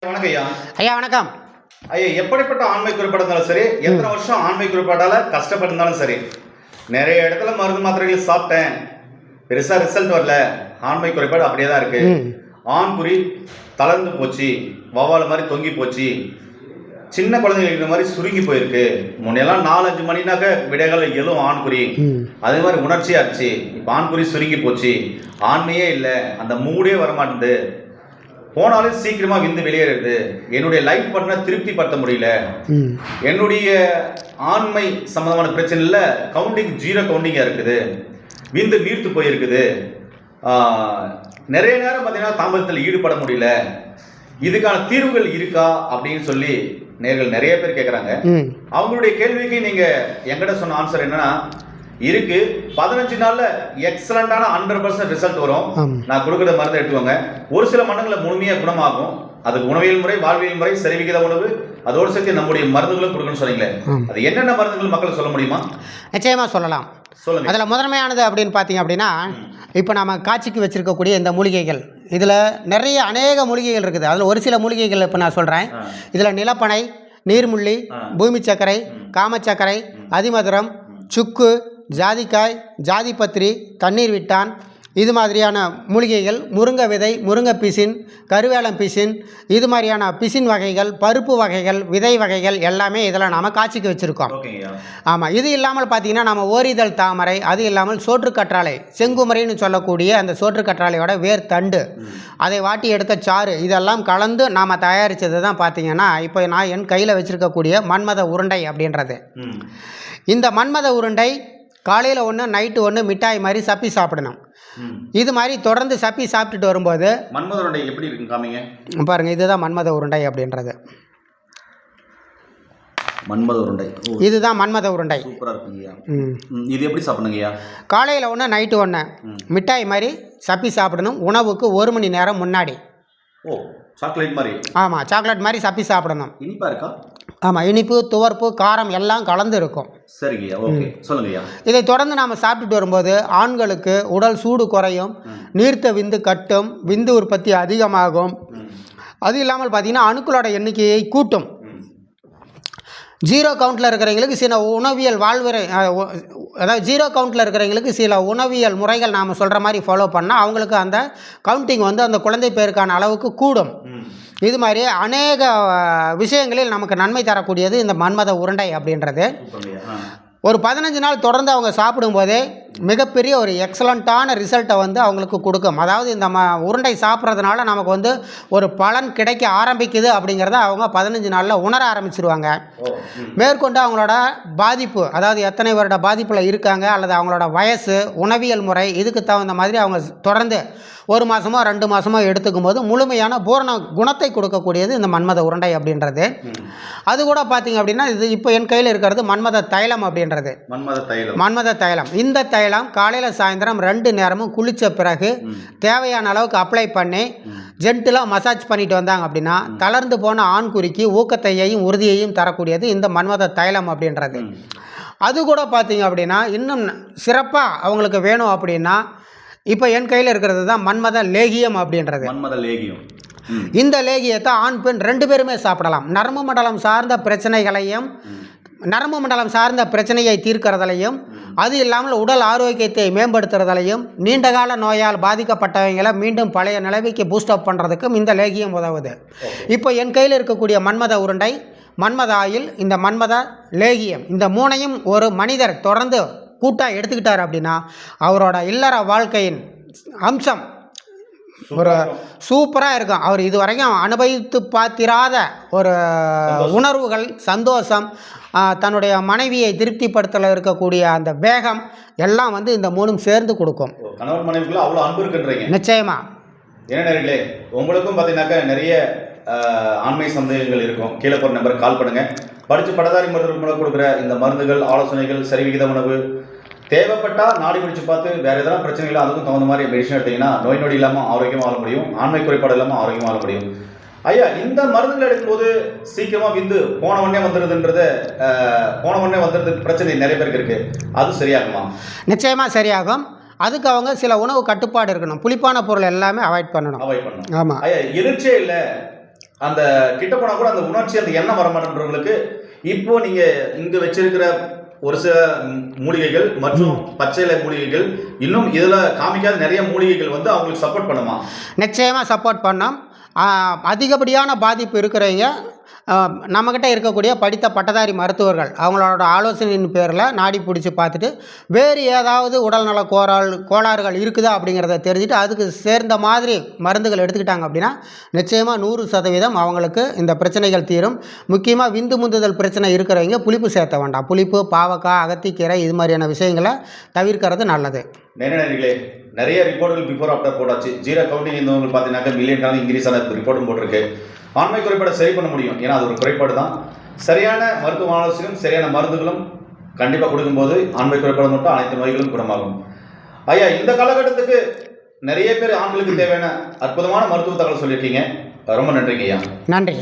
வணக்கம் ஐயா. ஐயா வணக்கம். ஐயா, எப்படிப்பட்ட ஆண்மை குறைபாடு இருந்தாலும் சரி, எத்தனை வருஷம் ஆண்மை குறைபாடால கஷ்டப்பட்டிருந்தாலும் சரி, நிறைய இடத்துல மருந்து மாத்திரைகள் சாப்பிட்டேன், பெருசா ரிசல்ட் வரல, ஆண்மை குறைபாடு அப்படியே தான் இருக்கு. ஆண்குறி தளர்ந்து போச்சு, வவ்வால் மாதிரி தொங்கி போச்சு, சின்ன குழந்தைகள் இருக்கிற மாதிரி சுருங்கி போயிருக்கு. முன்னெல்லாம் 4-5 மணினாக்க விடைகள் எழும் ஆண்குறி, அதே மாதிரி உணர்ச்சியாச்சு. இப்போ ஆண்குறி சுருங்கி போச்சு, ஆண்மையே இல்லை, அந்த மூடே வரமாட்டேது, போனாலும் சீக்கிரமா விந்து வெளியேறது, என்னுடைய லைஃப் பார்ட்னர் திருப்திப்படுத்த முடியல, என்னுடைய ஆண்மை சம்பந்தமான பிரச்சனைல கவுண்டிங் 0 கவுண்டிங்கா இருக்குது, விந்து நீர்த்து போயிருக்குது, நிறைய நேரம் பார்த்தீங்கன்னா தாம்பத்தியத்தில் ஈடுபட முடியல, இதுக்கான தீர்வுகள் இருக்கா அப்படின்னு சொல்லி நேர்கள் நிறைய பேர் கேட்குறாங்க. அவங்களுடைய கேள்விக்கு நீங்க என்கிட்ட சொன்ன ஆன்சர் என்னன்னா, இருக்கு, 15 நாள்ல எக்ஸலண்டான 100% ரிசல்ட் வரும். நான் கொடுக்குற மருந்து எடுத்துக்கோங்க. ஒரு சில மண்டலங்களில் முழுமையா குணமாகும். அதுக்கு உணவியல் முறை, வாழ்வியல் முறை, சரிவிகித உணவு, அதோடு சேர்த்து நம்முடைய மருந்துகளும் கொடுக்கணும்னு சொன்னீங்களே, அது என்னென்ன மருந்துகள் மக்கள் சொல்ல முடியுமா? நிச்சயமா சொல்லலாம். சொல்லுங்க. அதில் முதன்மையானது அப்படின்னு பார்த்தீங்க அப்படின்னா, இப்போ நம்ம காட்சிக்கு வச்சிருக்கக்கூடிய இந்த மூலிகைகள், இதில் நிறைய அநேக மூலிகைகள் இருக்குது. அதில் ஒரு சில மூலிகைகள் இப்போ நான் சொல்கிறேன். இதில் நிலப்பனை, நீர்முள்ளி, பூமி சர்க்கரை, காமச்சர்க்கரை, அதிமதுரம், சுக்கு, ஜாதிக்காய், ஜாதிபத்திரி, தண்ணீர் விட்டான், இது மாதிரியான மூலிகைகள், முருங்கை விதை, முருங்கை பிசின், கருவேலம் பிசின், இது மாதிரியான பிசின் வகைகள், பருப்பு வகைகள், விதை வகைகள் எல்லாமே இதில் நாம் காட்சிக்கு வச்சுருக்கோம். ஆமாம். இது இல்லாமல் பார்த்திங்கன்னா நம்ம ஓரிதழ் தாமரை, அது இல்லாமல் சோற்றுக்கற்றாழை, செங்குமரின்னு சொல்லக்கூடிய அந்த சோற்றுக்கற்றாழையோட வேர் தண்டு, அதை வாட்டி எடுத்த சாறு, இதெல்லாம் கலந்து நாம் தயாரித்தது தான் பார்த்திங்கன்னா இப்போ நான் என் கையில் வச்சுருக்கக்கூடிய மன்மத உருண்டை அப்படின்றது. இந்த மன்மத உருண்டை காலையில் ஒன்று, நைட்டு ஒன்று, மிட்டாய் மாதிரி சப்பி சாப்பிடணும். இது மாதிரி தொடர்ந்து சப்பி சாப்பிட்டுட்டு வரும்போது மன்மத உருண்டை எப்படி இருக்கு காமிங்க பாருங்க. இதுதான் மன்மத உருண்டை அப்படின்றது. மன்மத உருண்டை, இதுதான் மன்மத உருண்டை. சூப்பரா இருக்குங்கய்யா. இது எப்படி சாப்பிடணுங்கய்யா? காலையில் ஒன்று, நைட்டு ஒன்று, மிட்டாய் மாதிரி சப்பி சாப்பிடணும். உணவுக்கு 1 மணி நேரம் முன்னாடி. ஓ, சாக்லேட் மாதிரி? ஆமாம், சாக்லேட் மாதிரி சப்பி சாப்பிடணும். இனிப்பா இருக்கா? ஆமாம், இனிப்பு, துவர்ப்பு, காரம் எல்லாம் கலந்து இருக்கும். சரிங்கய்யா, ஓகே, சொல்லுங்கய்யா. இதை தொடர்ந்து நாம் சாப்பிட்டுட்டு வரும்போது ஆண்களுக்கு உடல் சூடு குறையும், நீர்த்த விந்து கட்டும், விந்து உற்பத்தி அதிகமாகும். அது இல்லாமல் பார்த்திங்கன்னா அணுக்களோட எண்ணிக்கையை கூட்டும். 0 கவுண்டில் இருக்கிறவங்களுக்கு சில உணவியல் வாழ்வுரை, அதாவது 0 கவுண்டில் இருக்கிறவங்களுக்கு சில உணவியல் முறைகள் நாம் சொல்கிற மாதிரி ஃபாலோ பண்ணால் அவங்களுக்கு அந்த கவுண்டிங் வந்து அந்த குழந்தை பேருக்கான அளவுக்கு கூடும். இது மாதிரி அநேக விஷயங்களில் நமக்கு நன்மை தரக்கூடியது இந்த மன்மத உருண்டை அப்படின்றது. ஒரு 15 நாள் தொடர்ந்து அவங்க சாப்பிடும்போதே மிகப்பெரிய ஒரு எக்ஸலண்ட்டான ரிசல்ட்டை வந்து அவங்களுக்கு கொடுக்கும். அதாவது இந்த உருண்டை சாப்பிட்றதுனால நமக்கு வந்து ஒரு பலன் கிடைக்க ஆரம்பிக்குது அப்படிங்கிறத அவங்க 15 நாளில் உணர ஆரம்பிச்சிருவாங்க. மேற்கொண்டு அவங்களோட பாதிப்பு, அதாவது எத்தனை வருட பாதிப்பில் இருக்காங்க அல்லது அவங்களோட வயசு, உணவியல் முறை, இதுக்கு தகுந்த மாதிரி அவங்க தொடர்ந்து 1 மாதமோ 2 மாதமோ எடுத்துக்கும் போது முழுமையான பூரண குணத்தை கொடுக்கக்கூடியது இந்த மன்மத உருண்டை அப்படின்றது. அது கூட பார்த்தீங்க அப்படின்னா இது இப்போ என் கையில் இருக்கிறது மன்மத தைலம் அப்படின்றது. மன்மத தைலம். இந்த தைலம் காலையில் சாயந்தரம் 2 நேரமும் குளித்த பிறகு தேவையான அளவுக்கு அப்ளை பண்ணி ஜென்டிலாக மசாஜ் பண்ணிட்டு வந்தாங்க அப்படின்னா தளர்ந்து போன ஆண்குறிக்கு ஊக்கத்தையும் உறுதியையும் தரக்கூடியது இந்த மன்மத தைலம் அப்படின்றது. அது கூட பார்த்தீங்க அப்படின்னா இன்னும் சிறப்பாக அவங்களுக்கு வேணும் அப்படின்னா இப்போ என் கையில் இருக்கிறது தான் மன்மத லேகியம் அப்படின்றது. மன்மத லேகியம். இந்த லேகியத்தை ஆண் பெண் 2 பேருமே சாப்பிடலாம். நரம்பு மண்டலம் சார்ந்த பிரச்சனைகளையும், நரம்பு மண்டலம் சார்ந்த பிரச்சனையை தீர்க்கிறதுலையும், அது இல்லாமல் உடல் ஆரோக்கியத்தை மேம்படுத்துறதுலையும், நீண்டகால நோயால் பாதிக்கப்பட்டவங்களை மீண்டும் பழைய நிலைமைக்கு பூஸ்டப் பண்ணுறதுக்கும் இந்த லேகியம் உதவுது. இப்போ என் கையில் இருக்கக்கூடிய மன்மத உருண்டை, மன்மத ஆயில், இந்த மன்மத லேகியம், இந்த 3ஐயும் ஒரு மனிதர் தொடர்ந்து கூட்டாக எடுத்துக்கிட்டார் அப்படின்னா அவரோட இல்லற வாழ்க்கையின் அம்சம் ஒரு சூப்பராக இருக்கும். அவர் இது வரைக்கும் அனுபவித்து பார்த்திராத ஒரு உணர்வுகள், சந்தோஷம், தன்னுடைய மனைவியை திருப்திப்படுத்தல இருக்கக்கூடிய அந்த வேகம் எல்லாம் வந்து இந்த 3ம் சேர்ந்து கொடுக்கும். கணவன் மனைவிக்குள்ள அவ்வளோ அன்பு இருக்குன்றீங்க. நிச்சயமா. ஏன்னா உங்களுக்கும் பார்த்தீங்கன்னாக்கா நிறைய ஆண்மை சந்தேகங்கள் இருக்கும். கீழே போகிற நம்பருக்கு கால் பண்ணுங்கள். படித்து பட்டதாரி மருத்துவ மூலம் கொடுக்குற இந்த மருந்துகள், ஆலோசனைகள், சரிவிகித உணவு தேவைப்பட்டால் நாடி பிடிச்சி பார்த்து வேறு எதனா பிரச்சனைகளோ அதுக்கும் தகுந்த மாதிரி மெடிசன் எடுத்திங்கன்னா நோய் நொடி இல்லாமல் ஆரோக்கியமாக வாழ முடியும், ஆண்மை குறைபாடு இல்லாமல் ஆரோக்கியமாக வாழ முடியும். ஐயா, இந்த மருந்துகள் எடுக்கும்போது சீக்கிரமாக விந்து போன உடனே வந்துடுறது பிரச்சனை நிறைய பேருக்கு இருக்குது. அது சரியாகுமா? நிச்சயமாக சரியாகும். அதுக்கு அவங்க சில உணவு கட்டுப்பாடு இருக்கணும். புளிப்பான பொருள் எல்லாமே அவாய்ட் பண்ணணும். ஆமாம். ஐயா, எதிர்ச்சே இல்லை, அந்த கிட்ட போனா கூட அந்த உணர்ச்சி, அந்த எண்ணம் வர மாட்டேன்றவங்களுக்கு இப்போ நீங்க இங்க வச்சிருக்கிற ஒரு சில மூலிகைகள் மற்றும் பச்சை இலை மூலிகைகள், இன்னும் இதுல காமிக்காத நிறைய மூலிகைகள் வந்து அவங்களுக்கு சப்போர்ட் பண்ணுமா? நிச்சயமாக சப்போர்ட் பண்ணோம். அதிகப்படியான பாதிப்பு இருக்கிறவங்க நம்மக்கிட்ட இருக்கக்கூடிய படித்த பட்டதாரி மருத்துவர்கள் அவங்களோட ஆலோசனையின் பேரில் நாடி பிடிச்சி பார்த்துட்டு வேறு ஏதாவது உடல்நல கோளாறுகள் இருக்குதா அப்படிங்கிறத தெரிஞ்சுட்டு அதுக்கு சேர்ந்த மாதிரி மருந்துகள் எடுத்துக்கிட்டாங்க அப்படின்னா நிச்சயமாக 100% அவங்களுக்கு இந்த பிரச்சனைகள் தீரும். முக்கியமாக விந்து முந்துதல் பிரச்சனை இருக்கிறவங்க புளிப்பு சேர்த்த வேண்டாம். புளிப்பு, பாவக்காய், அகத்திக்கீரை இது மாதிரியான விஷயங்களை தவிர்க்கிறது நல்லது. நேரடிகளே நிறைய ரிப்போர்ட்டுகள் பிஃபோர் ஆஃப்டர் போட்டாச்சு. ஜீரோ கவுண்டிங் இருந்தவங்க பார்த்தீங்கன்னாக்கா மில்லியன் கணக்கு இன்க்ரீஸ் ஆன ரிப்போர்ட்டும் போட்டிருக்கு. ஆண்மை குறைபாடை சரி பண்ண முடியும். ஏன்னா அது ஒரு குறைபாடு தான். சரியான மருத்துவ ஆலோசனையும் சரியான மருந்துகளும் கண்டிப்பாக கொடுக்கும்போது ஆண்மை குறைபாடு மட்டும் அனைத்து நோய்களும் குணமாகும். ஐயா, இந்த காலகட்டத்துக்கு நிறைய பேர் ஆண்களுக்கு தேவையான அற்புதமான மருத்துவ தகவல் சொல்லியிருக்கீங்க. ரொம்ப நன்றிங்க ஐயா. நன்றி.